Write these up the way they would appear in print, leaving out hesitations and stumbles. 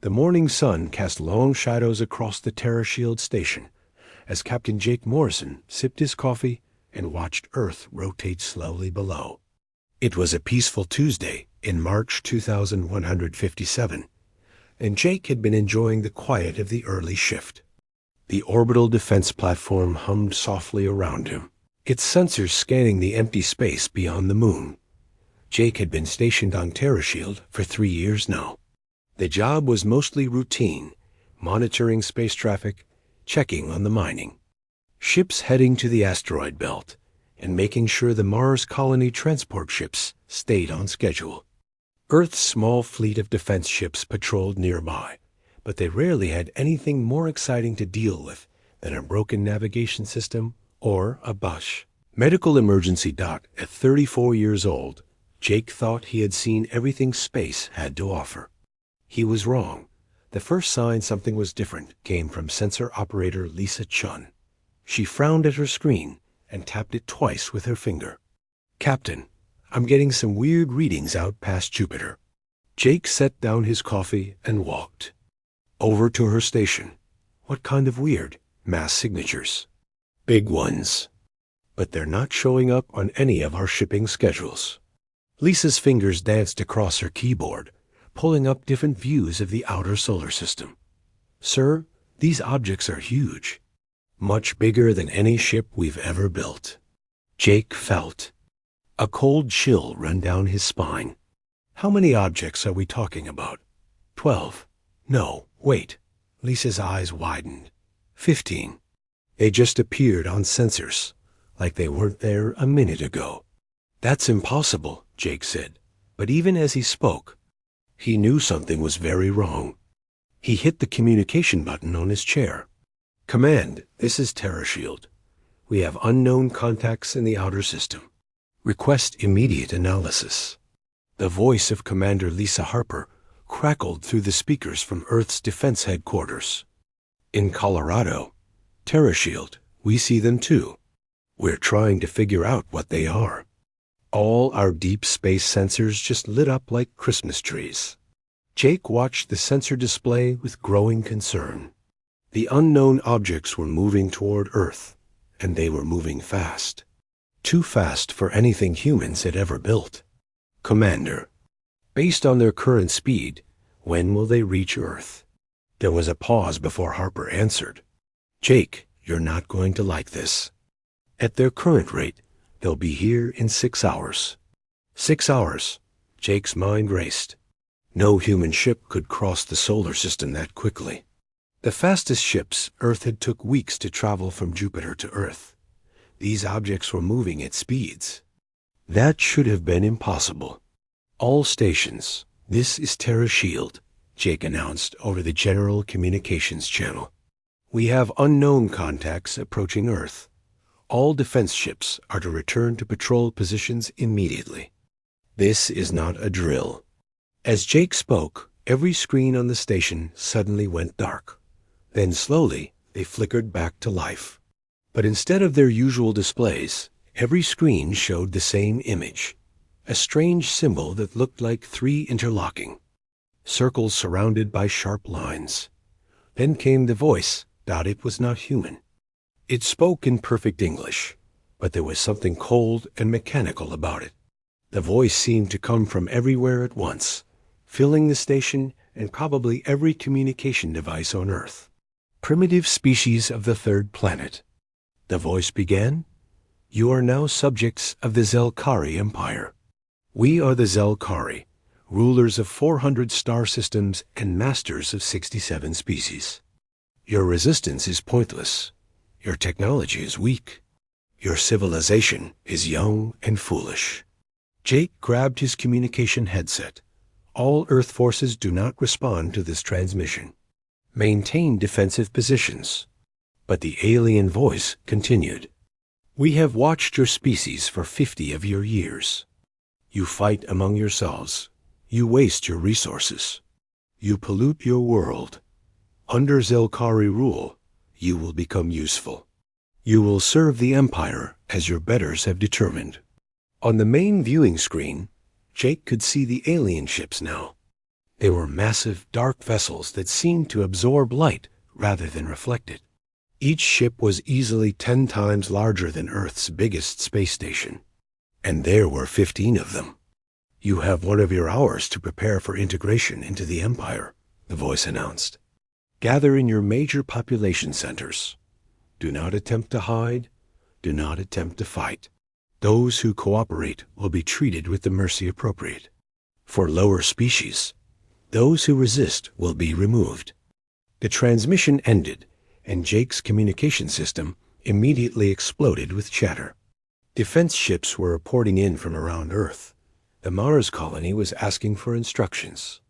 The morning sun cast long shadows across the Terra Shield station as Captain Jake Morrison sipped his coffee and watched Earth rotate slowly below. It was a peaceful Tuesday in March 2157, and Jake had been enjoying the quiet of the early shift. The orbital defense platform hummed softly around him, its sensors scanning the empty space beyond the moon. Jake had been stationed on Terra Shield for 3 years now. The job was mostly routine, monitoring space traffic, checking on the mining, ships heading to the asteroid belt, and making sure the Mars colony transport ships stayed on schedule. Earth's small fleet of defense ships patrolled nearby, but they rarely had anything more exciting to deal with than a broken navigation system or a bush. Medical emergency doc at 34 years old, Jake thought he had seen everything space had to offer. He was wrong. The first sign something was different came from sensor operator Lisa Chun. She frowned at her screen and tapped it twice with her finger. "Captain, I'm getting some weird readings out past Jupiter." Jake set down his coffee and walked over to her station. "What kind of weird?" "Mass signatures." "Big ones. But they're not showing up on any of our shipping schedules." Lisa's fingers danced across her keyboard, pulling up different views of the outer solar system. "Sir, these objects are huge. Much bigger than any ship we've ever built." Jake felt a cold chill run down his spine. "How many objects are we talking about?" 12. "No, wait." Lisa's eyes widened. 15. They just appeared on sensors, like they weren't there a minute ago. "That's impossible," Jake said. But even as he spoke, he knew something was very wrong. He hit the communication button on his chair. "Command, this is Terra Shield. We have unknown contacts in the outer system. Request immediate analysis." The voice of Commander Lisa Harper crackled through the speakers from Earth's defense headquarters. "In Colorado, Terra Shield, we see them too. We're trying to figure out what they are." All our deep space sensors just lit up like Christmas trees. Jake watched the sensor display with growing concern. The unknown objects were moving toward Earth, and they were moving fast. Too fast for anything humans had ever built. "Commander, based on their current speed, when will they reach Earth?" There was a pause before Harper answered. "Jake, you're not going to like this. At their current rate, they'll be here in 6 hours." 6 hours. Jake's mind raced. No human ship could cross the solar system that quickly. The fastest ships Earth had took weeks to travel from Jupiter to Earth. These objects were moving at speeds that should have been impossible. "All stations, this is Terra Shield," Jake announced over the general communications channel. "We have unknown contacts approaching Earth. All defense ships are to return to patrol positions immediately. This is not a drill." As Jake spoke, every screen on the station suddenly went dark. Then slowly, they flickered back to life. But instead of their usual displays, every screen showed the same image, a strange symbol that looked like 3 interlocking circles surrounded by sharp lines. Then came the voice, but it was not human. It spoke in perfect English, but there was something cold and mechanical about it. The voice seemed to come from everywhere at once, filling the station and probably every communication device on Earth. "Primitive species of the 3rd planet." The voice began, "You are now subjects of the Zelkari Empire. We are the Zelkari, rulers of 400 star systems and masters of 67 species. Your resistance is pointless. Your technology is weak. Your civilization is young and foolish." Jake grabbed his communication headset. "All Earth forces do not respond to this transmission. Maintain defensive positions." But the alien voice continued. "We have watched your species for 50 of your years. You fight among yourselves. You waste your resources. You pollute your world. Under Zelkari rule, you will become useful. You will serve the Empire as your betters have determined." On the main viewing screen, Jake could see the alien ships now. They were massive, dark vessels that seemed to absorb light rather than reflect it. Each ship was easily 10 times larger than Earth's biggest space station. And there were 15 of them. "You have one of your hours to prepare for integration into the Empire," the voice announced. "Gather in your major population centers. Do not attempt to hide. Do not attempt to fight. Those who cooperate will be treated with the mercy appropriate. For lower species, those who resist will be removed." The transmission ended, and Jake's communication system immediately exploded with chatter. Defense ships were reporting in from around Earth. The Mars colony was asking for instructions.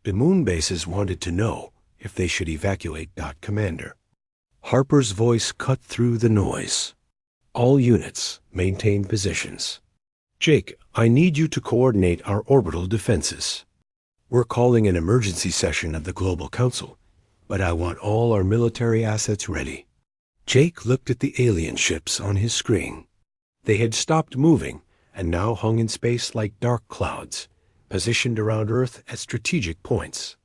The moon bases wanted to know if they should evacuate. Commander Harper's voice cut through the noise. "All units, maintain positions. Jake, I need you to coordinate our orbital defenses. We're calling an emergency session of the Global Council, but I want all our military assets ready." Jake looked at the alien ships on his screen. They had stopped moving and now hung in space like dark clouds, positioned around Earth at strategic points.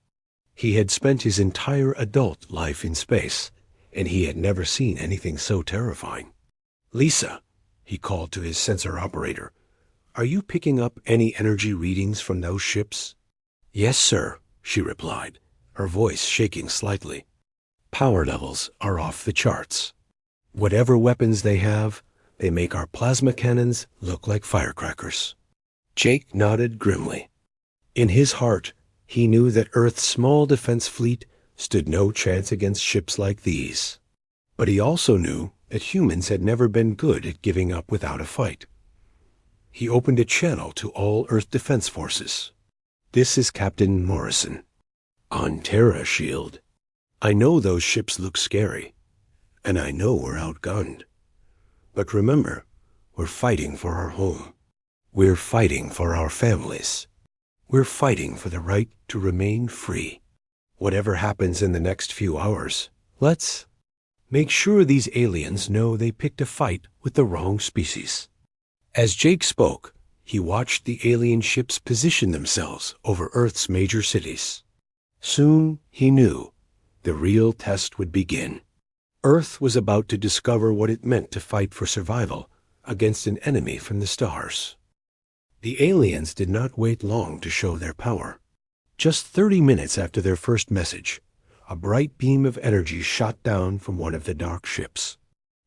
He had spent his entire adult life in space, and he had never seen anything so terrifying. "Lisa," he called to his sensor operator, "are you picking up any energy readings from those ships?" "Yes, sir," she replied, her voice shaking slightly. "Power levels are off the charts. Whatever weapons they have, they make our plasma cannons look like firecrackers." Jake nodded grimly. In his heart, he knew that Earth's small defense fleet stood no chance against ships like these. But he also knew that humans had never been good at giving up without a fight. He opened a channel to all Earth Defense Forces. "This is Captain Morrison. On Terra Shield. I know those ships look scary, and I know we're outgunned. But remember, we're fighting for our home. We're fighting for our families. We're fighting for the right to remain free. Whatever happens in the next few hours, let's make sure these aliens know they picked a fight with the wrong species." As Jake spoke, he watched the alien ships position themselves over Earth's major cities. Soon, he knew, the real test would begin. Earth was about to discover what it meant to fight for survival against an enemy from the stars. The aliens did not wait long to show their power. Just 30 minutes after their first message, a bright beam of energy shot down from one of the dark ships.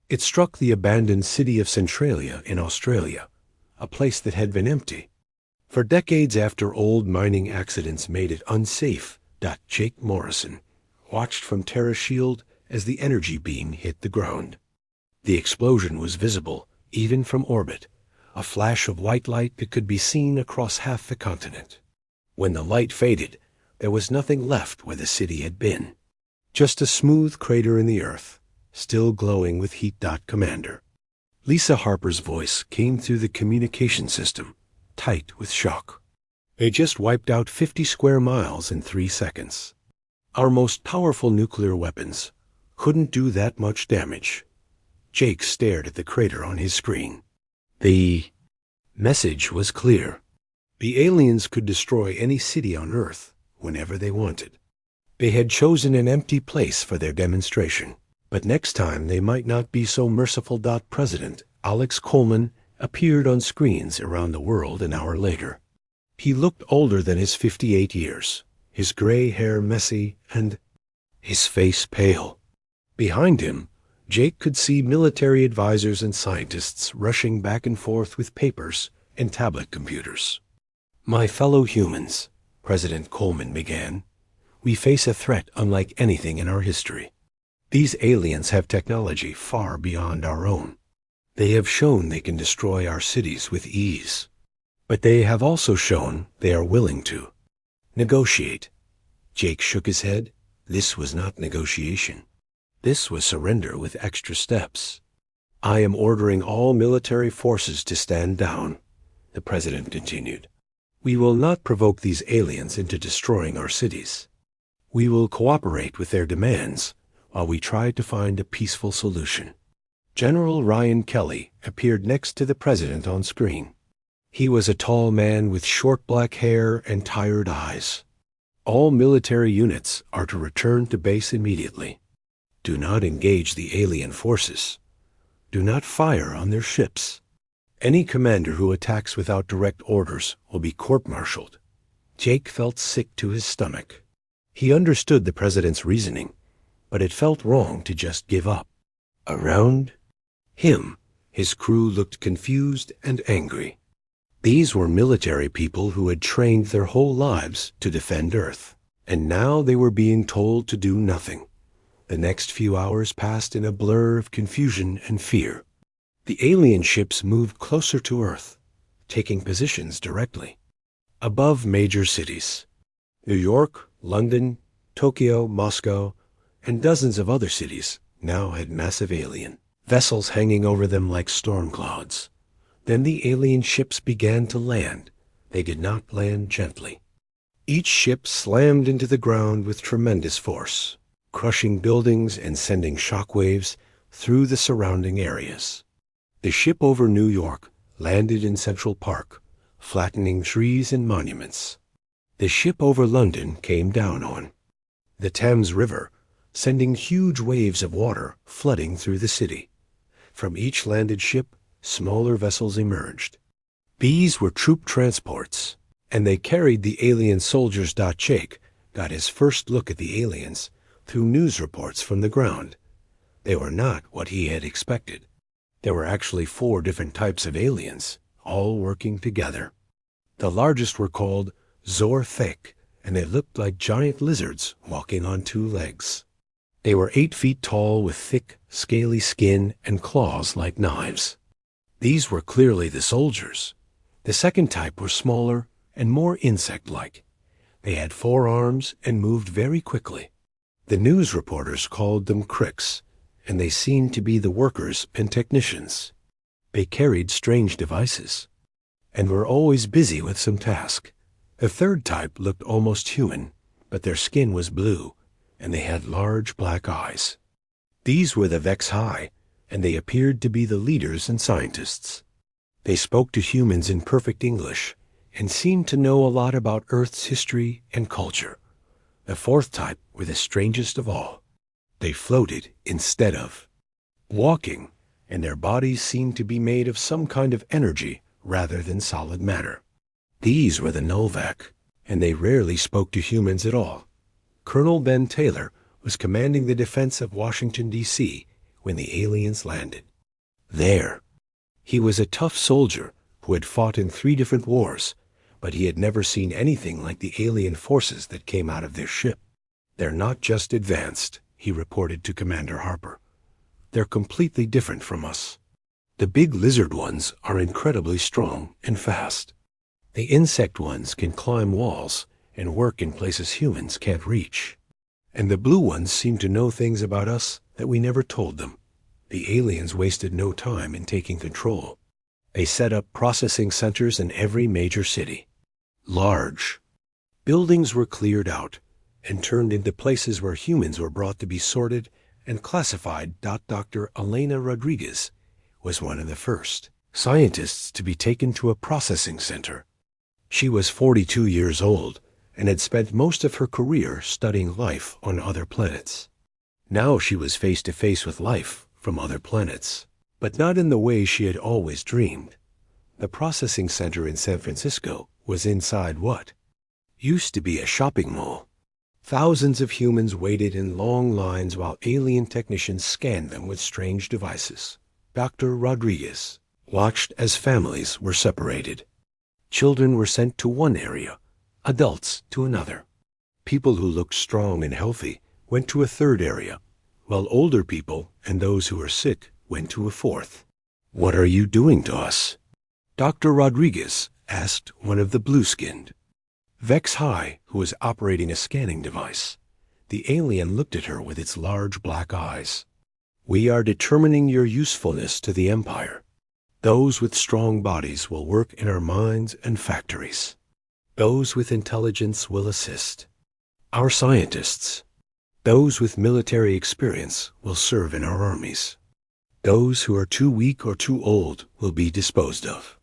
It struck the abandoned city of Centralia in Australia, a place that had been empty. For decades after old mining accidents made it unsafe, Jake Morrison watched from Terra Shield as the energy beam hit the ground. The explosion was visible, even from orbit, a flash of white light that could be seen across half the continent. When the light faded, there was nothing left where the city had been. Just a smooth crater in the earth, still glowing with heat. Commander. Lisa Harper's voice came through the communication system, tight with shock. "They just wiped out 50 square miles in 3 seconds. Our most powerful nuclear weapons couldn't do that much damage." Jake stared at the crater on his screen. The message was clear. The aliens could destroy any city on Earth whenever they wanted. They had chosen an empty place for their demonstration, but next time they might not be so merciful. President Alex Coleman appeared on screens around the world an hour later. He looked older than his 58 years, his gray hair messy and his face pale. Behind him, Jake could see military advisors and scientists rushing back and forth with papers and tablet computers. "My fellow humans," President Coleman began, "we face a threat unlike anything in our history. These aliens have technology far beyond our own. They have shown they can destroy our cities with ease. But they have also shown they are willing to negotiate." Jake shook his head. This was not negotiation. This was surrender with extra steps. "I am ordering all military forces to stand down," the president continued. "We will not provoke these aliens into destroying our cities. We will cooperate with their demands while we try to find a peaceful solution." General Ryan Kelly appeared next to the president on screen. He was a tall man with short black hair and tired eyes. All military units are to return to base immediately. Do not engage the alien forces. Do not fire on their ships. Any commander who attacks without direct orders will be court-martialed. Jake felt sick to his stomach. He understood the president's reasoning, but it felt wrong to just give up. Around him, his crew looked confused and angry. These were military people who had trained their whole lives to defend Earth, and now they were being told to do nothing. The next few hours passed in a blur of confusion and fear. The alien ships moved closer to Earth, taking positions directly above major cities. New York, London, Tokyo, Moscow, and dozens of other cities now had massive alien vessels hanging over them like storm clouds. Then the alien ships began to land. They did not land gently. Each ship slammed into the ground with tremendous force, crushing buildings and sending shockwaves through the surrounding areas. The ship over New York landed in Central Park, flattening trees and monuments. The ship over London came down on the Thames River, sending huge waves of water flooding through the city. From each landed ship, smaller vessels emerged. These were troop transports, and they carried the alien soldiers. Jake got his first look at the aliens through news reports from the ground. They were not what he had expected. There were actually 4 different types of aliens, all working together. The largest were called Zorthek, and they looked like giant lizards walking on 2 legs. They were 8 feet tall with thick, scaly skin and claws like knives. These were clearly the soldiers. The second type were smaller and more insect-like. They had 4 arms and moved very quickly. The news reporters called them cricks, and they seemed to be the workers and technicians. They carried strange devices and were always busy with some task. The third type looked almost human, but their skin was blue, and they had large black eyes. These were the HFY, and they appeared to be the leaders and scientists. They spoke to humans in perfect English and seemed to know a lot about Earth's history and culture. The fourth type were the strangest of all. They floated instead of walking, and their bodies seemed to be made of some kind of energy rather than solid matter. These were the Novak, and they rarely spoke to humans at all. Colonel Ben Taylor was commanding the defense of Washington, D.C. when the aliens landed. There, he was a tough soldier who had fought in 3 different wars, but he had never seen anything like the alien forces that came out of their ship. "They're not just advanced," he reported to Commander Harper. "They're completely different from us. The big lizard ones are incredibly strong and fast. The insect ones can climb walls and work in places humans can't reach. And the blue ones seem to know things about us that we never told them." The aliens wasted no time in taking control. They set up processing centers in every major city. Large buildings were cleared out and turned into places where humans were brought to be sorted and classified. Dr. Elena Rodriguez was one of the first scientists to be taken to a processing center. She was 42 years old and had spent most of her career studying life on other planets. Now she was face to face with life from other planets, but not in the way she had always dreamed. The processing center in San Francisco was inside what used to be a shopping mall. Thousands of humans waited in long lines while alien technicians scanned them with strange devices. Dr. Rodriguez watched as families were separated. Children were sent to one area, adults to another. People who looked strong and healthy went to a third area, while older people and those who were sick went to a fourth. "What are you doing to us?" Dr. Rodriguez asked one of the blue-skinned HFY, who was operating a scanning device. The alien looked at her with its large black eyes. "We are determining your usefulness to the Empire. Those with strong bodies will work in our mines and factories. Those with intelligence will assist. Our scientists. Those with military experience will serve in our armies. Those who are too weak or too old will be disposed of."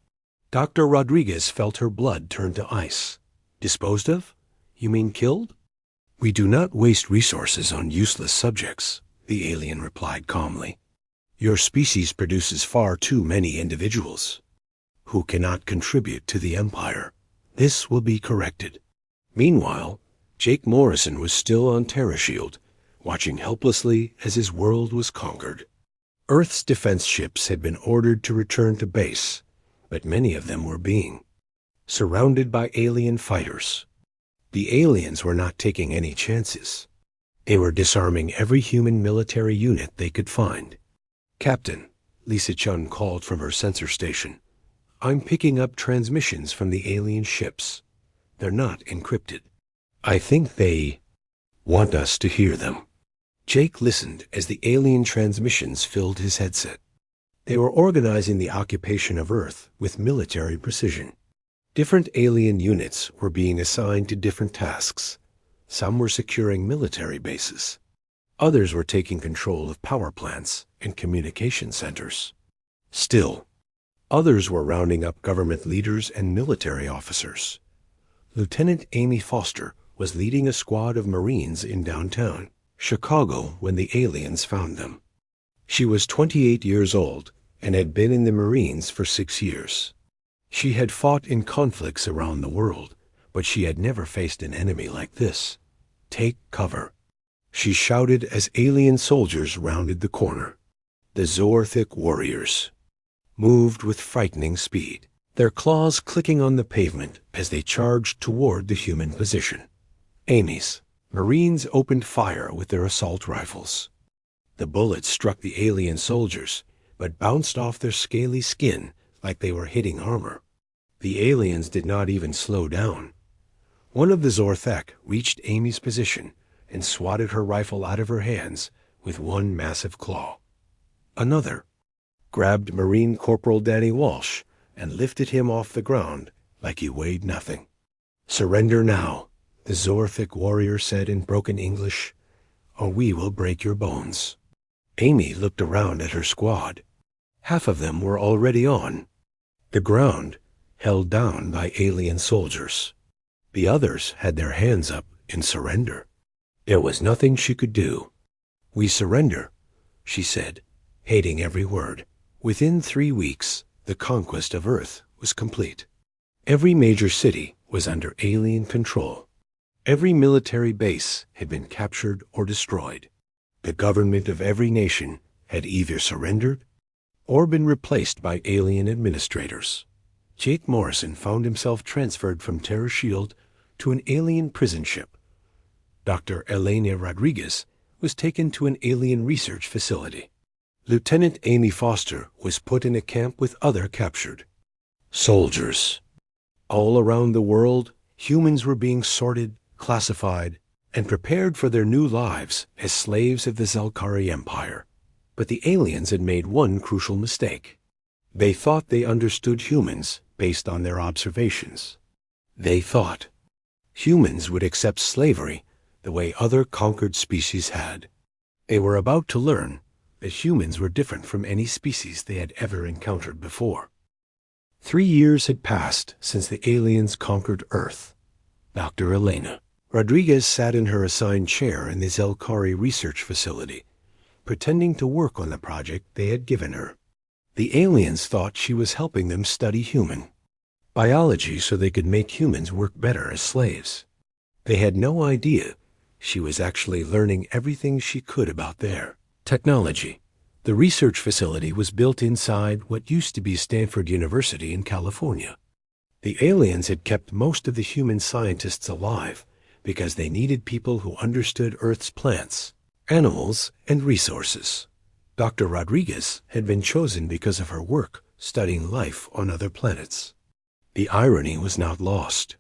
Dr. Rodriguez felt her blood turn to ice. Disposed of? You mean killed? We do not waste resources on useless subjects, the alien replied calmly. Your species produces far too many individuals who cannot contribute to the Empire. This will be corrected. Meanwhile, Jake Morrison was still on Terrashield, watching helplessly as his world was conquered. Earth's defense ships had been ordered to return to base, but many of them were being surrounded by alien fighters. The aliens were not taking any chances. They were disarming every human military unit they could find. Captain, Lisa Chun called from her sensor station. I'm picking up transmissions from the alien ships. They're not encrypted. I think they want us to hear them. Jake listened as the alien transmissions filled his headset. They were organizing the occupation of Earth with military precision. Different alien units were being assigned to different tasks. Some were securing military bases. Others were taking control of power plants and communication centers. Still, others were rounding up government leaders and military officers. Lieutenant Amy Foster was leading a squad of Marines in downtown Chicago when the aliens found them. She was 28 years old and had been in the Marines for 6 years. She had fought in conflicts around the world, but she had never faced an enemy like this. Take cover, she shouted as alien soldiers rounded the corner. The Zorthic warriors moved with frightening speed, their claws clicking on the pavement as they charged toward the human position. Amy's Marines opened fire with their assault rifles. The bullets struck the alien soldiers, but bounced off their scaly skin like they were hitting armor. The aliens did not even slow down. One of the Zorthek reached Amy's position and swatted her rifle out of her hands with one massive claw. Another grabbed Marine Corporal Danny Walsh and lifted him off the ground like he weighed nothing. Surrender now, the Zorthic warrior said in broken English, or we will break your bones. Amy looked around at her squad. Half of them were already on the ground, held down by alien soldiers. The others had their hands up in surrender. There was nothing she could do. We surrender, she said, hating every word. Within 3 weeks, the conquest of Earth was complete. Every major city was under alien control. Every military base had been captured or destroyed. The government of every nation had either surrendered or been replaced by alien administrators. Jake Morrison found himself transferred from Terrashield to an alien prison ship. Dr. Elena Rodriguez was taken to an alien research facility. Lieutenant Amy Foster was put in a camp with other captured soldiers. All around the world, humans were being sorted, classified, and prepared for their new lives as slaves of the Zelkari Empire. But the aliens had made one crucial mistake. They thought they understood humans based on their observations. They thought humans would accept slavery the way other conquered species had. They were about to learn that humans were different from any species they had ever encountered before. 3 years had passed since the aliens conquered Earth. Dr. Elena Rodriguez sat in her assigned chair in the Zelkari research facility, pretending to work on the project they had given her. The aliens thought she was helping them study human biology so they could make humans work better as slaves. They had no idea she was actually learning everything she could about their technology. The research facility was built inside what used to be Stanford University in California. The aliens had kept most of the human scientists alive because they needed people who understood Earth's plants, animals, and resources. Dr. Rodriguez had been chosen because of her work studying life on other planets. The irony was not lost.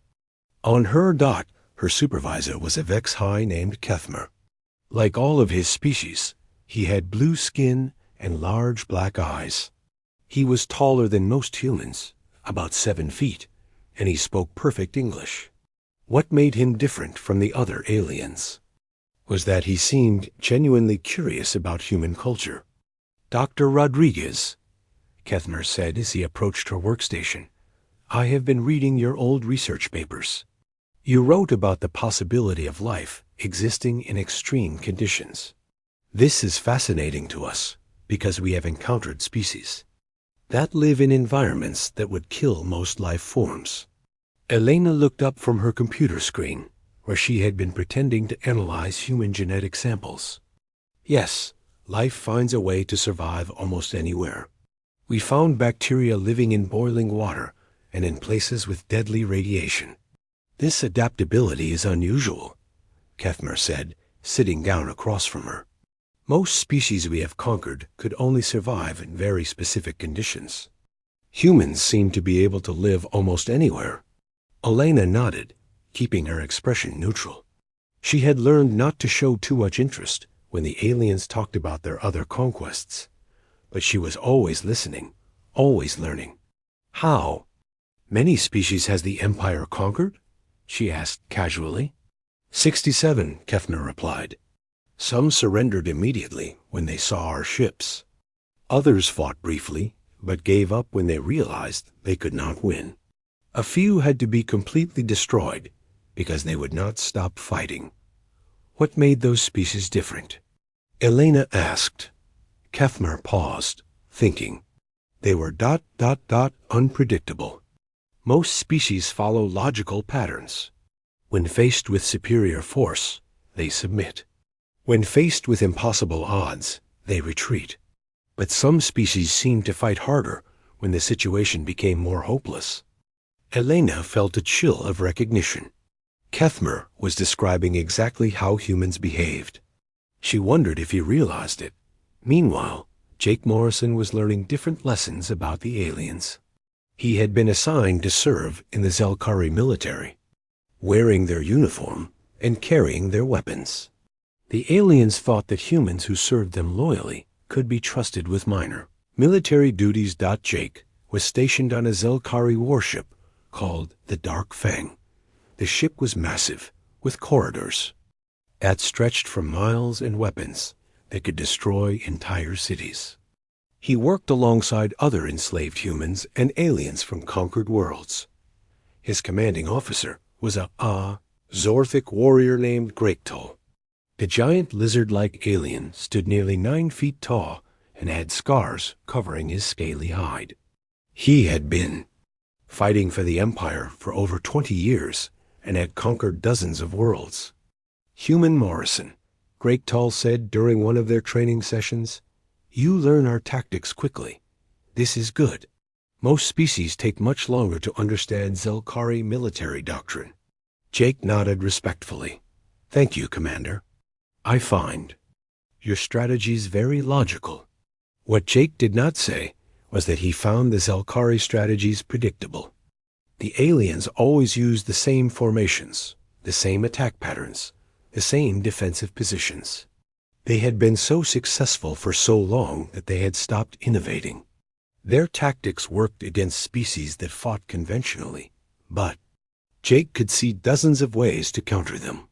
On her dot, her supervisor was a Vex High named Kethmer. Like all of his species, he had blue skin and large black eyes. He was taller than most humans, about 7 feet, and he spoke perfect English. What made him different from the other aliens was that he seemed genuinely curious about human culture. Dr. Rodriguez, Kethmer said as he approached her workstation, I have been reading your old research papers. You wrote about the possibility of life existing in extreme conditions. This is fascinating to us because we have encountered species that live in environments that would kill most life forms. Elena looked up from her computer screen, where she had been pretending to analyze human genetic samples. Yes, life finds a way to survive almost anywhere. We found bacteria living in boiling water and in places with deadly radiation. This adaptability is unusual, Kefmer said, sitting down across from her. Most species we have conquered could only survive in very specific conditions. Humans seem to be able to live almost anywhere. Elena nodded, keeping her expression neutral. She had learned not to show too much interest when the aliens talked about their other conquests, but she was always listening, always learning. How many species has the Empire conquered? She asked casually. 67, Kefner replied. Some surrendered immediately when they saw our ships. Others fought briefly, but gave up when they realized they could not win. A few had to be completely destroyed because they would not stop fighting. What made those species different? Elena asked. Kefner paused, thinking. They were ... unpredictable. Most species follow logical patterns. When faced with superior force, they submit. When faced with impossible odds, they retreat. But some species seemed to fight harder when the situation became more hopeless. Elena felt a chill of recognition. Kefmer was describing exactly how humans behaved. She wondered if he realized it. Meanwhile, Jake Morrison was learning different lessons about the aliens. He had been assigned to serve in the Zelkari military, wearing their uniform and carrying their weapons. The aliens thought that humans who served them loyally could be trusted with minor military duties. Jake was stationed on a Zelkari warship called the Dark Fang. The ship was massive, with corridors that stretched for miles and weapons that could destroy entire cities. He worked alongside other enslaved humans and aliens from conquered worlds. His commanding officer was a Zorthic warrior named Greaktol. The giant lizard-like alien stood nearly 9 feet tall and had scars covering his scaly hide. He had been fighting for the Empire for over 20 years and had conquered dozens of worlds. Human Morrison, Greaktol said during one of their training sessions, "You learn our tactics quickly. This is good. Most species take much longer to understand Zelkari military doctrine." Jake nodded respectfully. "Thank you, Commander. I find your strategies very logical." What Jake did not say was that he found the Zelkari strategies predictable. The aliens always used the same formations, the same attack patterns, the same defensive positions. They had been so successful for so long that they had stopped innovating. Their tactics worked against species that fought conventionally, but Jake could see dozens of ways to counter them.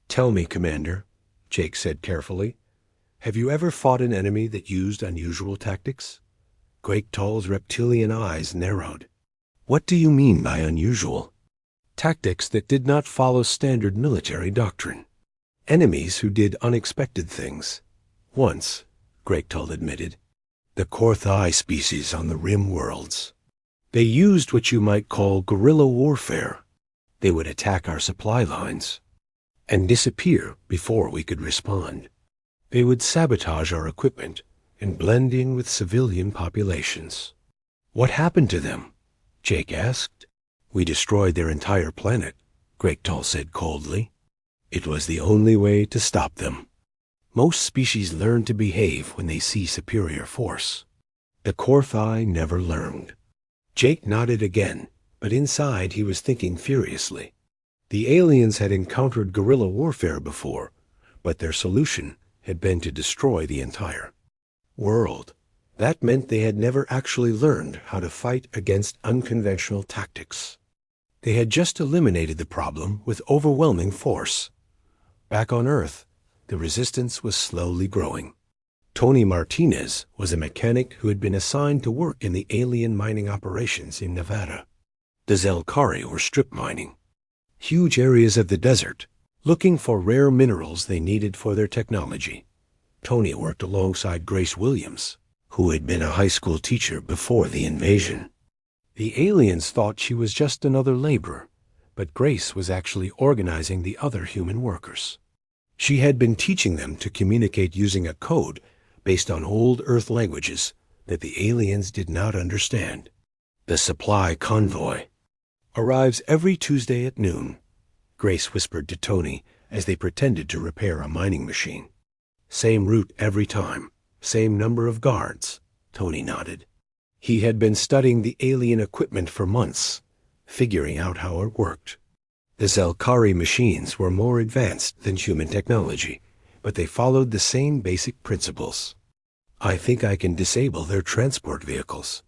"Tell me, Commander," Jake said carefully, "have you ever fought an enemy that used unusual tactics?" Greaktol's reptilian eyes narrowed. "What do you mean by unusual?" "Tactics that did not follow standard military doctrine. Enemies who did unexpected things. Once," Greaktol admitted, "the Korthai species on the Rim worlds. They used what you might call guerrilla warfare. They would attack our supply lines and disappear before we could respond. They would sabotage our equipment and blend in with civilian populations." "What happened to them?" Jake asked. "We destroyed their entire planet," Greaktol said coldly. "It was the only way to stop them. Most species learn to behave when they see superior force. The Korthai never learned." Jake nodded again, but inside he was thinking furiously. The aliens had encountered guerrilla warfare before, but their solution had been to destroy the entire world. That meant they had never actually learned how to fight against unconventional tactics. They had just eliminated the problem with overwhelming force. Back on Earth, the resistance was slowly growing. Tony Martinez was a mechanic who had been assigned to work in the alien mining operations in Nevada. The Zelkari were strip mining. huge areas of the desert, looking for rare minerals they needed for their technology. Tony worked alongside Grace Williams, who had been a high school teacher before the invasion. The aliens thought she was just another laborer, but Grace was actually organizing the other human workers. She had been teaching them to communicate using a code based on old Earth languages that the aliens did not understand. The supply convoy arrives every Tuesday at noon, Grace whispered to Tony as they pretended to repair a mining machine. Same route every time, same number of guards, Tony nodded. He had been studying the alien equipment for months, figuring out how it worked. The Zelkari machines were more advanced than human technology, but they followed the same basic principles. I think I can disable their transport vehicles,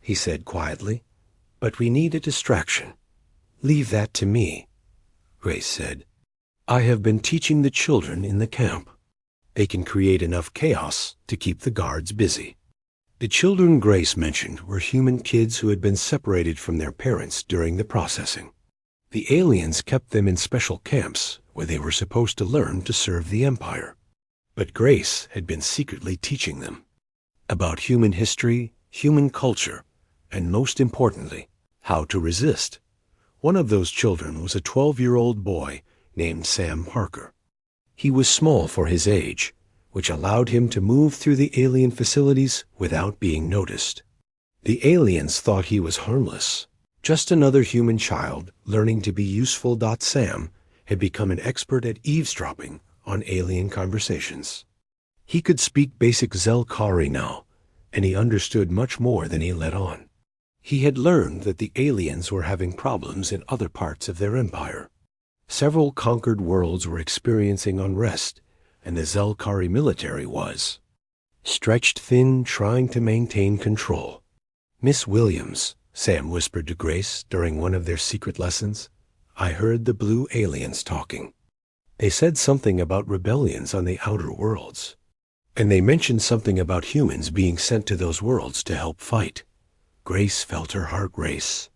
he said quietly, but we need a distraction. Leave that to me, Grace said. I have been teaching the children in the camp. They can create enough chaos to keep the guards busy. The children Grace mentioned were human kids who had been separated from their parents during the processing. The aliens kept them in special camps where they were supposed to learn to serve the Empire. But Grace had been secretly teaching them about human history, human culture, and most importantly, how to resist. One of those children was a 12-year-old boy named Sam Parker. He was small for his age, which allowed him to move through the alien facilities without being noticed. The aliens thought he was harmless, just another human child learning to be useful. Sam had become an expert at eavesdropping on alien conversations. He could speak basic Zelkari now, and he understood much more than he let on. He had learned that the aliens were having problems in other parts of their empire. Several conquered worlds were experiencing unrest, and the Zelkari military was stretched thin trying to maintain control. Miss Williams, Sam whispered to Grace during one of their secret lessons, I heard the blue aliens talking. They said something about rebellions on the outer worlds, and they mentioned something about humans being sent to those worlds to help fight. Grace felt her heart race.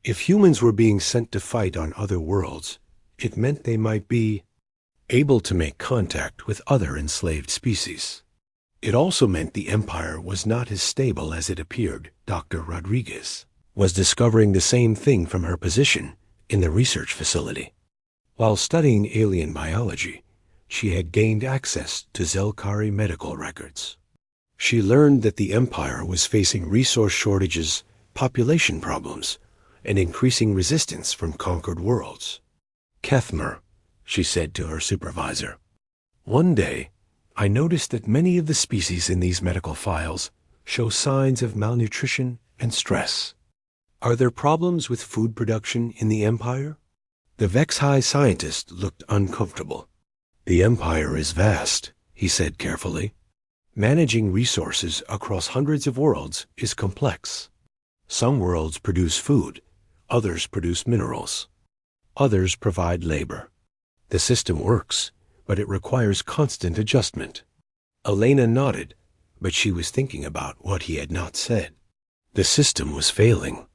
If humans were being sent to fight on other worlds, it meant they might be able to make contact with other enslaved species. It also meant the Empire was not as stable as it appeared. Dr. Rodriguez was discovering the same thing from her position in the research facility. While studying alien biology, she had gained access to Zelkari medical records. She learned that the Empire was facing resource shortages, population problems, and increasing resistance from conquered worlds. Kethmer, she said to her supervisor, one day, I noticed that many of the species in these medical files show signs of malnutrition and stress. Are there problems with food production in the Empire? The Vexhai scientist looked uncomfortable. The Empire is vast, he said carefully. Managing resources across hundreds of worlds is complex. Some worlds produce food, others produce minerals. Others provide labor. The system works, but it requires constant adjustment. Elena nodded, but she was thinking about what he had not said. The system was failing.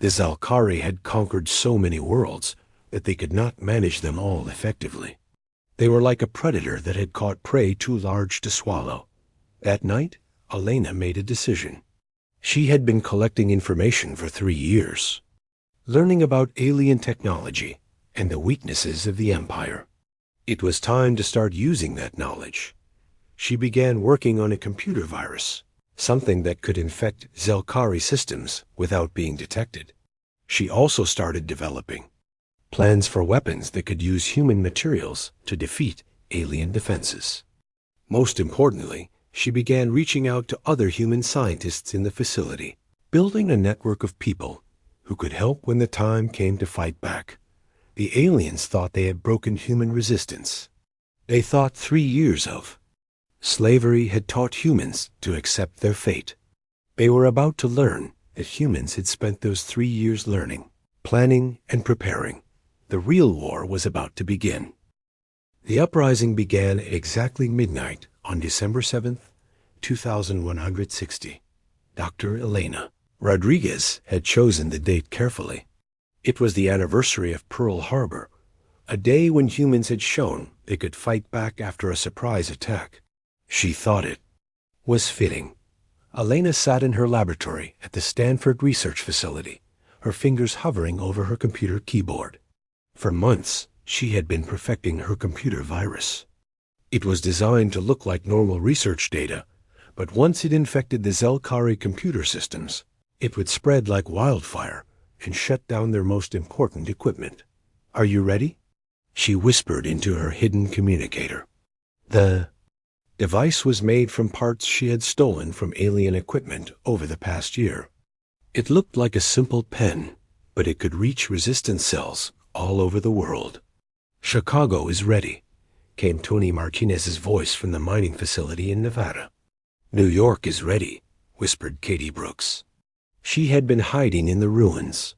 The Zelkari had conquered so many worlds that they could not manage them all effectively. They were like a predator that had caught prey too large to swallow. That night, Elena made a decision. She had been collecting information for 3 years, learning about alien technology and the weaknesses of the Empire. It was time to start using that knowledge. She began working on a computer virus, something that could infect Zelkari systems without being detected. She also started developing plans for weapons that could use human materials to defeat alien defenses. Most importantly, she began reaching out to other human scientists in the facility, building a network of people who could help when the time came to fight back. The aliens thought they had broken human resistance. They thought 3 years of slavery had taught humans to accept their fate. They were about to learn that humans had spent those 3 years learning, planning, and preparing. The real war was about to begin. The uprising began at exactly midnight on December 7th, 2160. Dr. Elena Rodriguez had chosen the date carefully. It was the anniversary of Pearl Harbor, a day when humans had shown they could fight back after a surprise attack. She thought it was fitting. Elena sat in her laboratory at the Stanford Research Facility, her fingers hovering over her computer keyboard. For months, she had been perfecting her computer virus. It was designed to look like normal research data, but once it infected the Zelkari computer systems, it would spread like wildfire and shut down their most important equipment. "Are you ready?" she whispered into her hidden communicator. The device was made from parts she had stolen from alien equipment over the past year. It looked like a simple pen, but it could reach resistance cells all over the world. "Chicago is ready," came Tony Martinez's voice from the mining facility in Nevada. "New York is ready," whispered Katie Brooks. She had been hiding in the ruins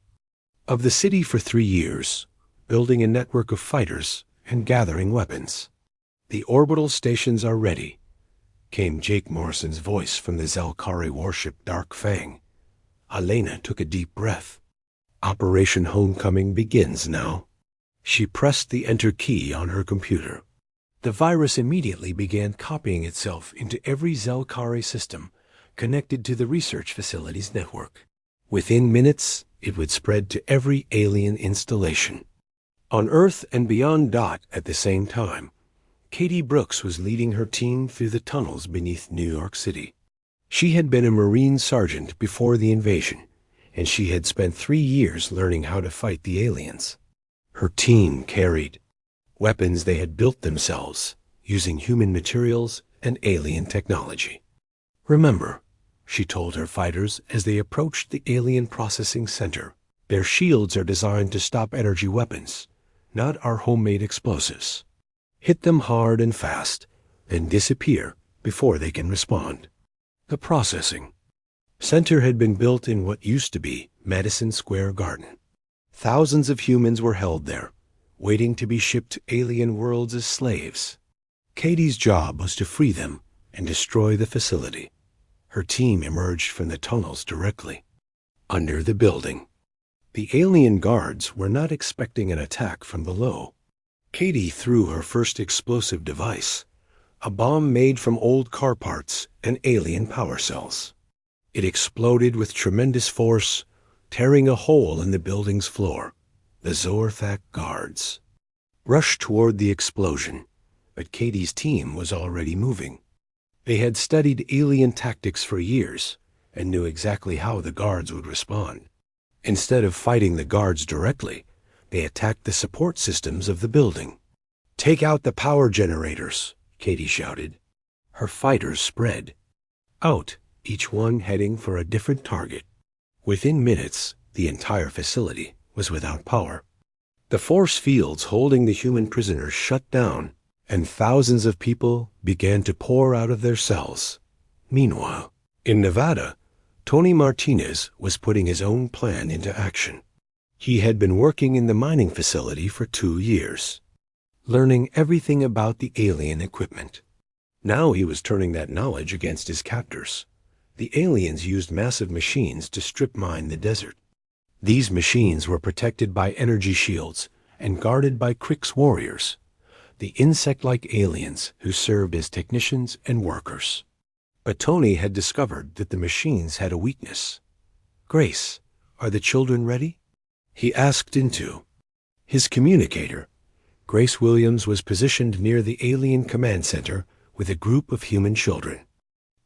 of the city for 3 years, building a network of fighters and gathering weapons. "The orbital stations are ready," came Jake Morrison's voice from the Zelkari warship Dark Fang. Elena took a deep breath. "Operation Homecoming begins now." She pressed the enter key on her computer. The virus immediately began copying itself into every Zelkari system connected to the research facility's network. Within minutes, it would spread to every alien installation on Earth and beyond. At the same time, Katie Brooks was leading her team through the tunnels beneath New York City. She had been a Marine sergeant before the invasion, and she had spent 3 years learning how to fight the aliens. Her team carried weapons they had built themselves, using human materials and alien technology. "Remember," she told her fighters as they approached the alien processing center, "their shields are designed to stop energy weapons, not our homemade explosives. Hit them hard and fast, then disappear before they can respond." The processing center had been built in what used to be Madison Square Garden. Thousands of humans were held there, waiting to be shipped to alien worlds as slaves. Katie's job was to free them and destroy the facility. Her team emerged from the tunnels directly under the building. The alien guards were not expecting an attack from below. Katie threw her first explosive device, a bomb made from old car parts and alien power cells. It exploded with tremendous force, tearing a hole in the building's floor. The Zorthak guards rushed toward the explosion, but Katie's team was already moving. They had studied alien tactics for years and knew exactly how the guards would respond. Instead of fighting the guards directly, they attacked the support systems of the building. "Take out the power generators," Katie shouted. Her fighters spread out, each one heading for a different target. Within minutes, the entire facility was without power. The force fields holding the human prisoners shut down, and thousands of people began to pour out of their cells. Meanwhile, in Nevada, Tony Martinez was putting his own plan into action. He had been working in the mining facility for 2 years, learning everything about the alien equipment. Now he was turning that knowledge against his captors. The aliens used massive machines to strip mine the desert. These machines were protected by energy shields and guarded by Krix warriors, the insect-like aliens who served as technicians and workers. But Tony had discovered that the machines had a weakness. "Grace, are the children ready?" he asked into his communicator. Grace Williams was positioned near the alien command center with a group of human children.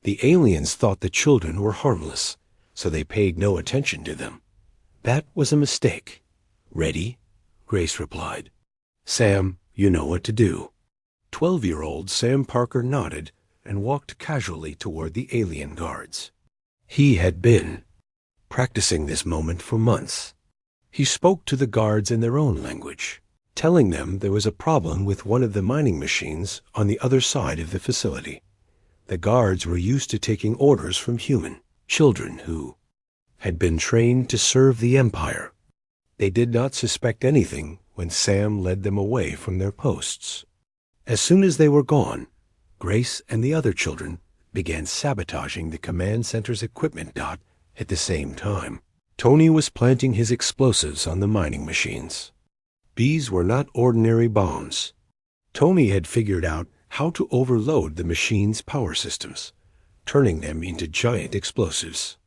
The aliens thought the children were harmless, so they paid no attention to them. That was a mistake. "Ready?" Grace replied. "Sam, you know what to do." 12-year-old Sam Parker nodded and walked casually toward the alien guards. He had been practicing this moment for months. He spoke to the guards in their own language, telling them there was a problem with one of the mining machines on the other side of the facility. The guards were used to taking orders from human children who had been trained to serve the Empire. They did not suspect anything when Sam led them away from their posts. As soon as they were gone, Grace and the other children began sabotaging the command center's equipment. At the same time, Tony was planting his explosives on the mining machines. These were not ordinary bombs. Tony had figured out how to overload the machine's power systems, turning them into giant explosives.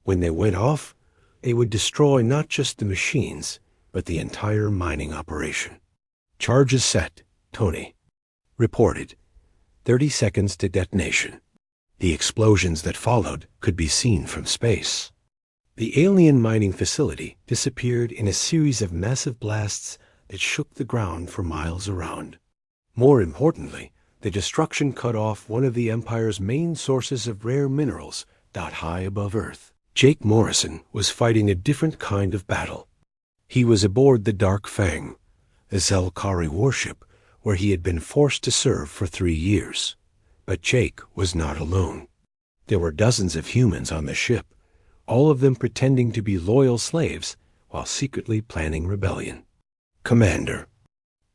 When they went off, they would destroy not just the machines, but the entire mining operation. Charges set, Tony reported. 30 seconds to detonation. The explosions that followed could be seen from space. The alien mining facility disappeared in a series of massive blasts that shook the ground for miles around. More importantly, the destruction cut off one of the Empire's main sources of rare minerals that high above Earth. Jake Morrison was fighting a different kind of battle. He was aboard the Dark Fang, a Zelkari warship where he had been forced to serve for 3 years. But Jake was not alone. There were dozens of humans on the ship, all of them pretending to be loyal slaves while secretly planning rebellion. "Commander."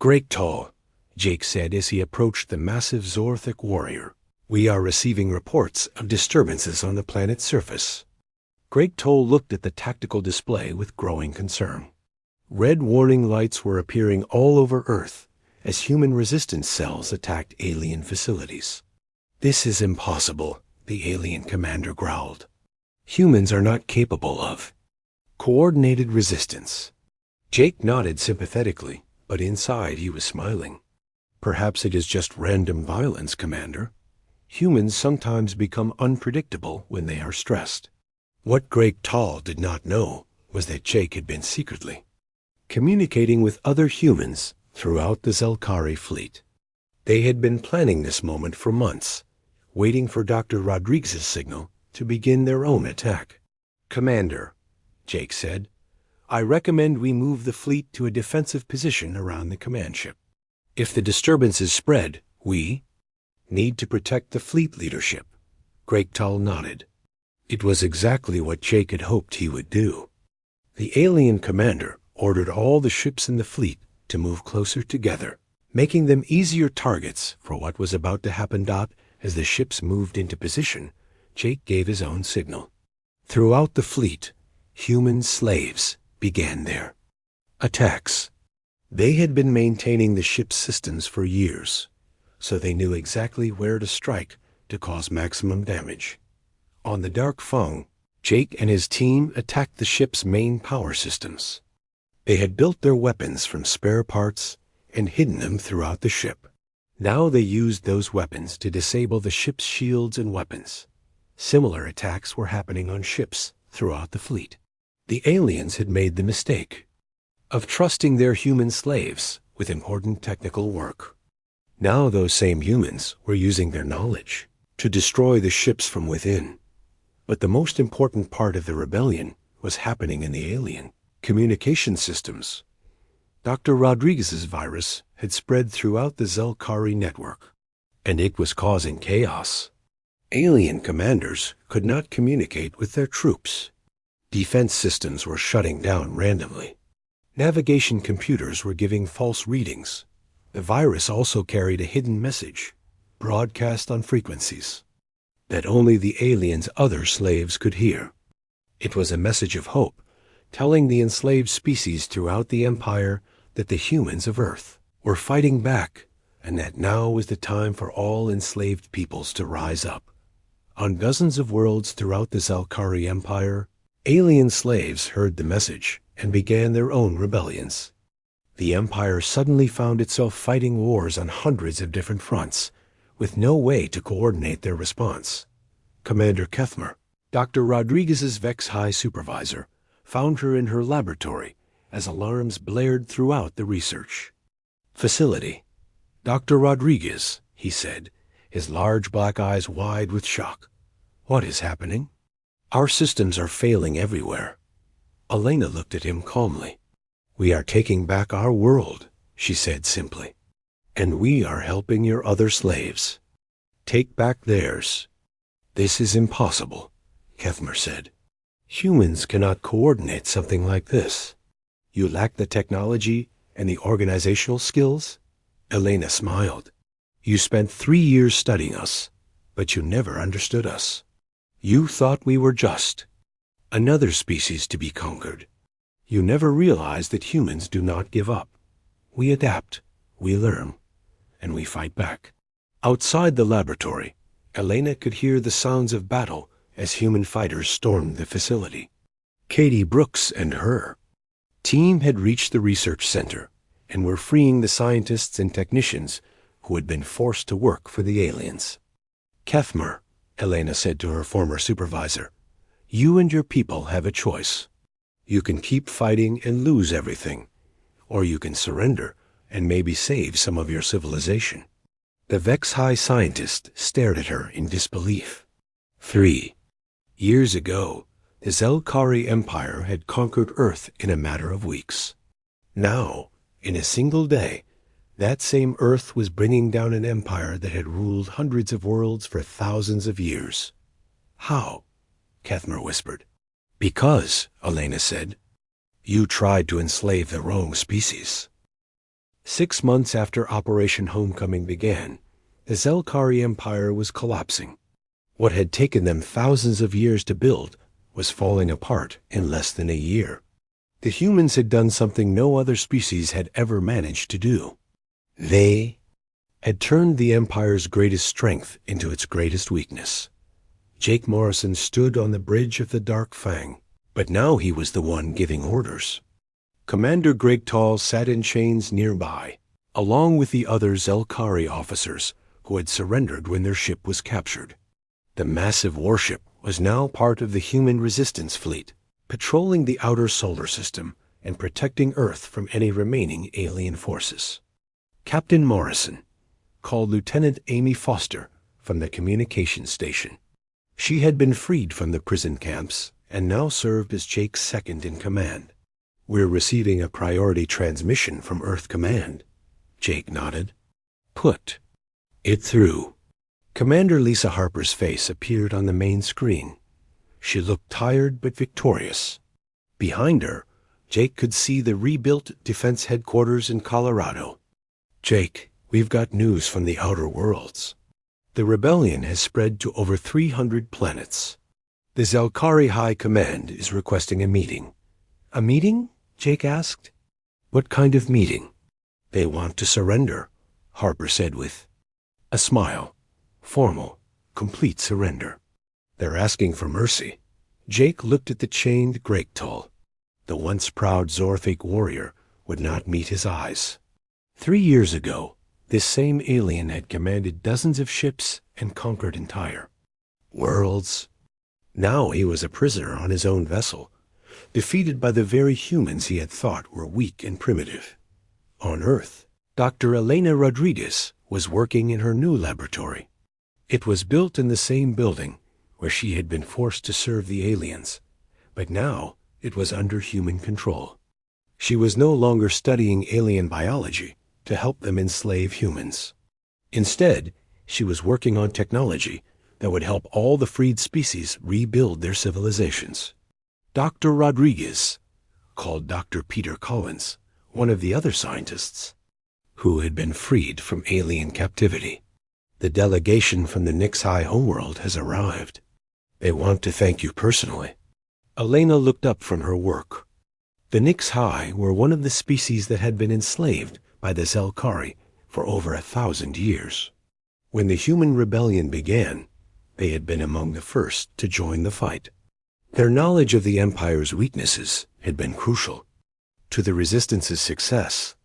"Great-Tall," Jake said as he approached the massive Zorthic warrior. "We are receiving reports of disturbances on the planet's surface." Great-Tall looked at the tactical display with growing concern. Red warning lights were appearing all over Earth as human resistance cells attacked alien facilities. "This is impossible," the alien commander growled. "Humans are not capable of coordinated resistance." Jake nodded sympathetically, but inside he was smiling. "Perhaps it is just random violence, Commander. Humans sometimes become unpredictable when they are stressed." What Great-Tall did not know was that Jake had been secretly communicating with other humans throughout the Zelkari fleet. They had been planning this moment for months, waiting for Dr. Rodriguez's signal to begin their own attack. "Commander," Jake said, "I recommend we move the fleet to a defensive position around the command ship. If the disturbances spread, we need to protect the fleet leadership." Great-Tall nodded. It was exactly what Jake had hoped he would do. The alien commander ordered all the ships in the fleet to move closer together, making them easier targets for what was about to happen. As the ships moved into position, Jake gave his own signal. Throughout the fleet, human slaves began their attacks. They had been maintaining the ship's systems for years, so they knew exactly where to strike to cause maximum damage. On the Dark Fang, Jake and his team attacked the ship's main power systems. They had built their weapons from spare parts and hidden them throughout the ship. Now they used those weapons to disable the ship's shields and weapons. Similar attacks were happening on ships throughout the fleet. The aliens had made the mistake of trusting their human slaves with important technical work. Now those same humans were using their knowledge to destroy the ships from within. But the most important part of the rebellion was happening in the alien communication systems. Dr. Rodriguez's virus had spread throughout the Zelkari network, and it was causing chaos. Alien commanders could not communicate with their troops. Defense systems were shutting down randomly. Navigation computers were giving false readings. The virus also carried a hidden message, broadcast on frequencies, that only the aliens' other slaves could hear. It was a message of hope, telling the enslaved species throughout the Empire that the humans of Earth were fighting back, and that now was the time for all enslaved peoples to rise up. On dozens of worlds throughout the Zelkari Empire, alien slaves heard the message and began their own rebellions. The Empire suddenly found itself fighting wars on hundreds of different fronts, with no way to coordinate their response. Commander Kethmer, Dr. Rodriguez's Vex High supervisor, found her in her laboratory as alarms blared throughout the research facility. "Dr. Rodriguez," he said, his large black eyes wide with shock. "What is happening?" "Our systems are failing everywhere." Elena looked at him calmly. "We are taking back our world," she said simply. "And we are helping your other slaves take back theirs." "This is impossible," Kethmer said. "Humans cannot coordinate something like this." "You lack the technology and the organizational skills?" Elena smiled. "You spent 3 years studying us, but you never understood us. You thought we were just Another species to be conquered. You never realize that humans do not give up. We adapt, we learn, and we fight back. Outside the laboratory, Elena could hear the sounds of battle as human fighters stormed the facility. Katie Brooks and her team had reached the research center and were freeing the scientists and technicians who had been forced to work for the aliens. Kethmer, Elena said to her former supervisor, you and your people have a choice. You can keep fighting and lose everything, or you can surrender and maybe save some of your civilization. The Vex-High scientist stared at her in disbelief. 3 years ago, the Zelkari Empire had conquered Earth in a matter of weeks. Now, in a single day, that same Earth was bringing down an empire that had ruled hundreds of worlds for thousands of years. How? Kethmer whispered. Because, Elena said, you tried to enslave the wrong species. 6 months after Operation Homecoming began, the Zelkari Empire was collapsing. What had taken them thousands of years to build was falling apart in less than a year. The humans had done something no other species had ever managed to do. They had turned the Empire's greatest strength into its greatest weakness. Jake Morrison stood on the bridge of the Dark Fang, but now he was the one giving orders. Commander Greg Tall sat in chains nearby, along with the other Zelkari officers who had surrendered when their ship was captured. The massive warship was now part of the human resistance fleet, patrolling the outer solar system and protecting Earth from any remaining alien forces. Captain Morrison called Lieutenant Amy Foster from the communications station. She had been freed from the prison camps and now served as Jake's second in command. We're receiving a priority transmission from Earth Command. Jake nodded. Put it through. Commander Lisa Harper's face appeared on the main screen. She looked tired but victorious. Behind her, Jake could see the rebuilt defense headquarters in Colorado. Jake, we've got news from the outer worlds. The rebellion has spread to over 300 planets. The Zelkari High Command is requesting a meeting. A meeting? Jake asked. What kind of meeting? They want to surrender, Harper said with a smile. Formal, complete surrender. They're asking for mercy. Jake looked at the chained Gregtol. The once proud Zorthik warrior would not meet his eyes. 3 years ago, this same alien had commanded dozens of ships and conquered entire worlds. Now he was a prisoner on his own vessel, defeated by the very humans he had thought were weak and primitive. On Earth, Dr. Elena Rodriguez was working in her new laboratory. It was built in the same building where she had been forced to serve the aliens, but now it was under human control. She was no longer studying alien biology to help them enslave humans. Instead, she was working on technology that would help all the freed species rebuild their civilizations. Dr. Rodriguez called Dr. Peter Collins, one of the other scientists, who had been freed from alien captivity. The delegation from the Nix-High homeworld has arrived. They want to thank you personally. Elena looked up from her work. The Nix-High were one of the species that had been enslaved by the Zelkari for over 1,000 years. When the human rebellion began, they had been among the first to join the fight. Their knowledge of the Empire's weaknesses had been crucial. To the Resistance's success,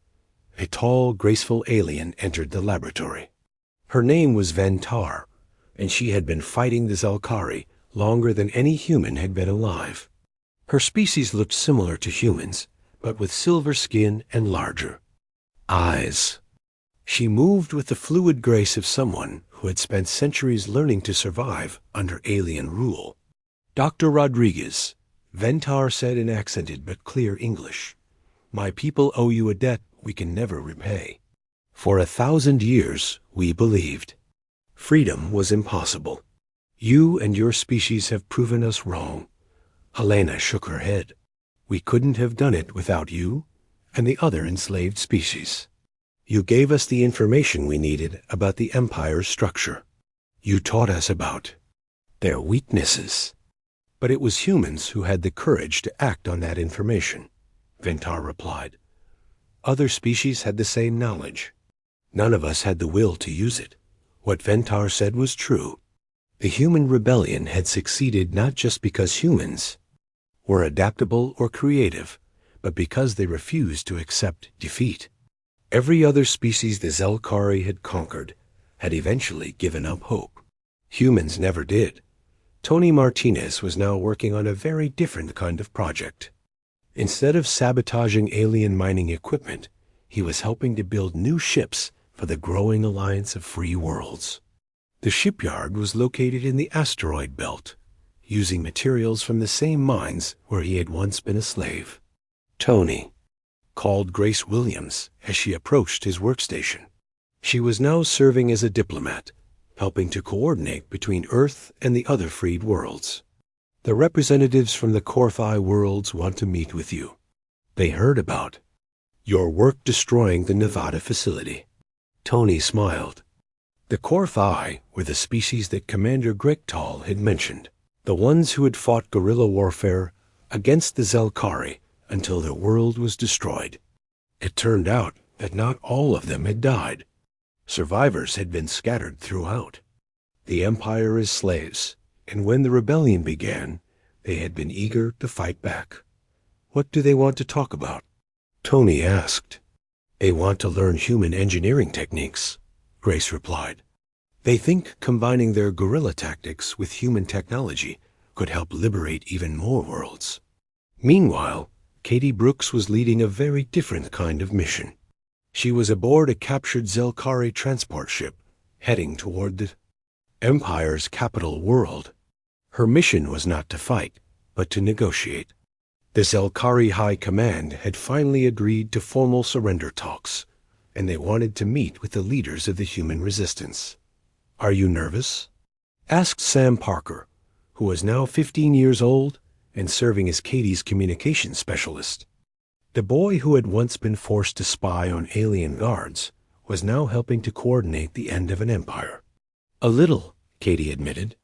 a tall, graceful alien entered the laboratory. Her name was Ventar, and she had been fighting the Zelkari longer than any human had been alive. Her species looked similar to humans, but with silver skin and larger eyes. She moved with the fluid grace of someone who had spent centuries learning to survive under alien rule. Dr. Rodriguez, Ventar said in accented but clear English, "My people owe you a debt we can never repay. For 1,000 years, we believed freedom was impossible. You and your species have proven us wrong." Helena shook her head. "We couldn't have done it without you and the other enslaved species. You gave us the information we needed about the Empire's structure. You taught us about their weaknesses. But it was humans who had the courage to act on that information, Ventar replied. Other species had the same knowledge. None of us had the will to use it. What Ventar said was true. The human rebellion had succeeded not just because humans were adaptable or creative, but because they refused to accept defeat. Every other species the Zelkari had conquered had eventually given up hope. Humans never did. Tony Martinez was now working on a very different kind of project. Instead of sabotaging alien mining equipment, he was helping to build new ships for the growing alliance of free worlds. The shipyard was located in the asteroid belt, using materials from the same mines where he had once been a slave. Tony called Grace Williams as she approached his workstation. She was now serving as a diplomat, helping to coordinate between Earth and the other freed worlds. The representatives from the Korthai worlds want to meet with you. They heard about your work destroying the Nevada facility. Tony smiled. The Korthai were the species that Commander Grektal had mentioned, the ones who had fought guerrilla warfare against the Zelkari until their world was destroyed. It turned out that not all of them had died. Survivors had been scattered throughout. The Empire is slaves, and when the rebellion began, they had been eager to fight back. What do they want to talk about? Tony asked. They want to learn human engineering techniques, Grace replied. They think combining their guerrilla tactics with human technology could help liberate even more worlds. Meanwhile, Katie Brooks was leading a very different kind of mission. She was aboard a captured Zelkari transport ship, heading toward the Empire's capital world. Her mission was not to fight, but to negotiate. The Zelkari High Command had finally agreed to formal surrender talks, and they wanted to meet with the leaders of the human resistance. Are you nervous? Asked Sam Parker, who was now 15 years old and serving as Katie's communications specialist. The boy who had once been forced to spy on alien guards was now helping to coordinate the end of an empire. A little, Katie admitted.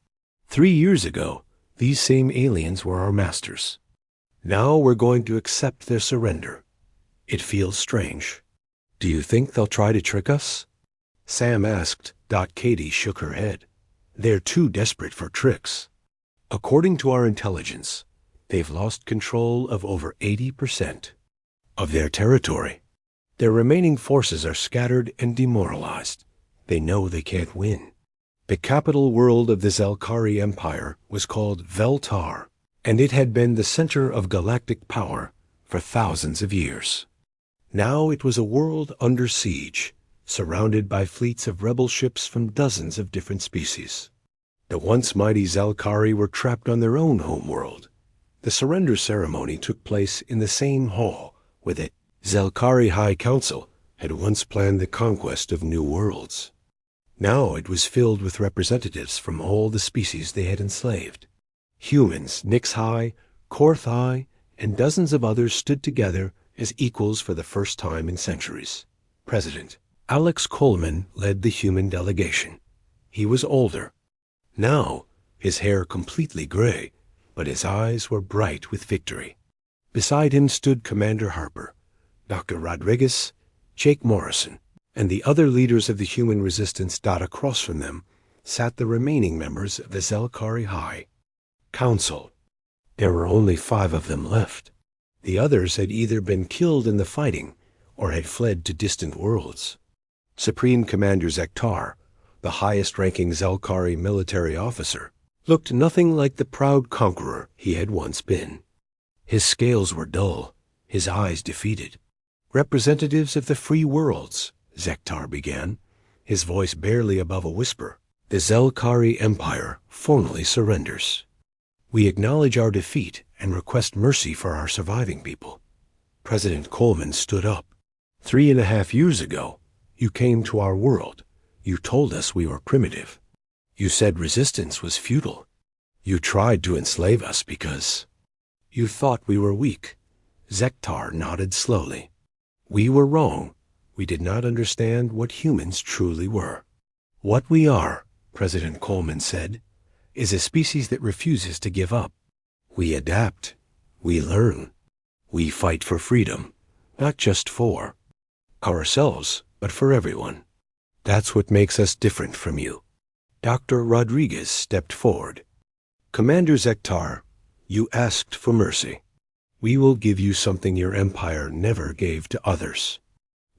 3 years ago, these same aliens were our masters. Now we're going to accept their surrender. It feels strange. Do you think they'll try to trick us? Sam asked. Katie shook her head. They're too desperate for tricks. According to our intelligence, they've lost control of over 80% of their territory. Their remaining forces are scattered and demoralized. They know they can't win. The capital world of the Zelkari Empire was called Veltar, and it had been the center of galactic power for thousands of years. Now it was a world under siege, surrounded by fleets of rebel ships from dozens of different species. The once mighty Zelkari were trapped on their own homeworld. The surrender ceremony took place in the same hall where the Zelkari High Council had once planned the conquest of new worlds. Now it was filled with representatives from all the species they had enslaved. Humans, Nixhai, Korthai, and dozens of others stood together as equals for the first time in centuries. President Alex Coleman led the human delegation. He was older. Now, his hair completely gray, but his eyes were bright with victory. Beside him stood Commander Harper, Dr. Rodriguez, Jake Morrison, and the other leaders of the human resistance. Across from them sat the remaining members of the Zelkari High Council. There were only 5 of them left. The others had either been killed in the fighting or had fled to distant worlds. Supreme Commander Zektar, the highest-ranking Zelkari military officer, looked nothing like the proud conqueror he had once been. His scales were dull, his eyes defeated. Representatives of the free worlds, Zektar began, his voice barely above a whisper. The Zelkari Empire formally surrenders. We acknowledge our defeat and request mercy for our surviving people. President Coleman stood up. 3.5 years ago, you came to our world. You told us we were primitive. You said resistance was futile. You tried to enslave us because you thought we were weak. Zektar nodded slowly. We were wrong. We did not understand what humans truly were. What we are, President Coleman said, is a species that refuses to give up. We adapt. We learn. We fight for freedom, not just for ourselves, but for everyone. That's what makes us different from you. Dr. Rodriguez stepped forward. Commander Zektar, you asked for mercy. We will give you something your empire never gave to others.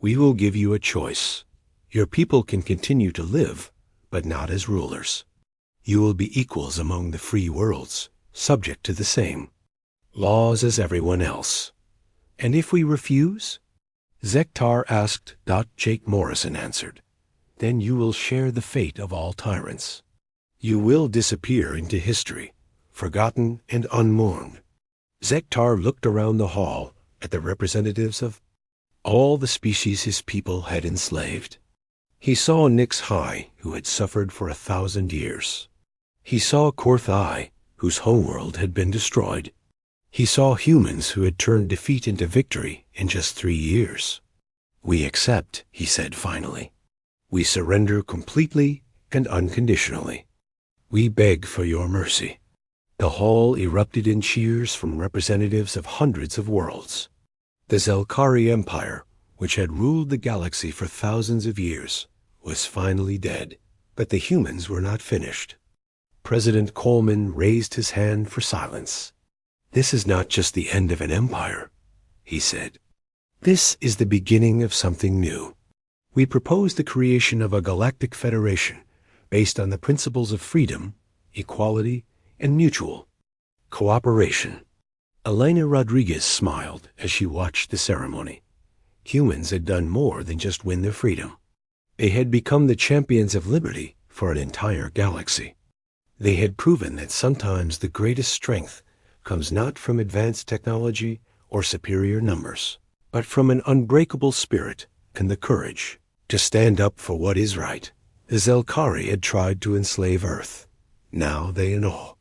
We will give you a choice. Your people can continue to live, but not as rulers. You will be equals among the free worlds, subject to the same laws as everyone else. And if we refuse? Zektar asked. Jake Morrison answered. Then you will share the fate of all tyrants. You will disappear into history, forgotten and unmourned. Zektar looked around the hall at the representatives of all the species his people had enslaved. He saw Nix High, who had suffered for 1,000 years. He saw Korthai, whose homeworld had been destroyed. He saw humans who had turned defeat into victory in just 3 years. We accept, he said finally. We surrender completely and unconditionally. We beg for your mercy. The hall erupted in cheers from representatives of hundreds of worlds. The Zelkari Empire, which had ruled the galaxy for thousands of years, was finally dead, but the humans were not finished. President Coleman raised his hand for silence. This is not just the end of an empire, he said. This is the beginning of something new. We propose the creation of a galactic federation based on the principles of freedom, equality, and mutual cooperation. Elena Rodriguez smiled as she watched the ceremony. Humans had done more than just win their freedom. They had become the champions of liberty for an entire galaxy. They had proven that sometimes the greatest strength comes not from advanced technology or superior numbers, but from an unbreakable spirit and the courage to stand up for what is right. The Zelkari had tried to enslave Earth. Now they know.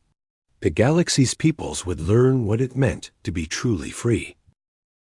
The galaxy's peoples would learn what it meant to be truly free.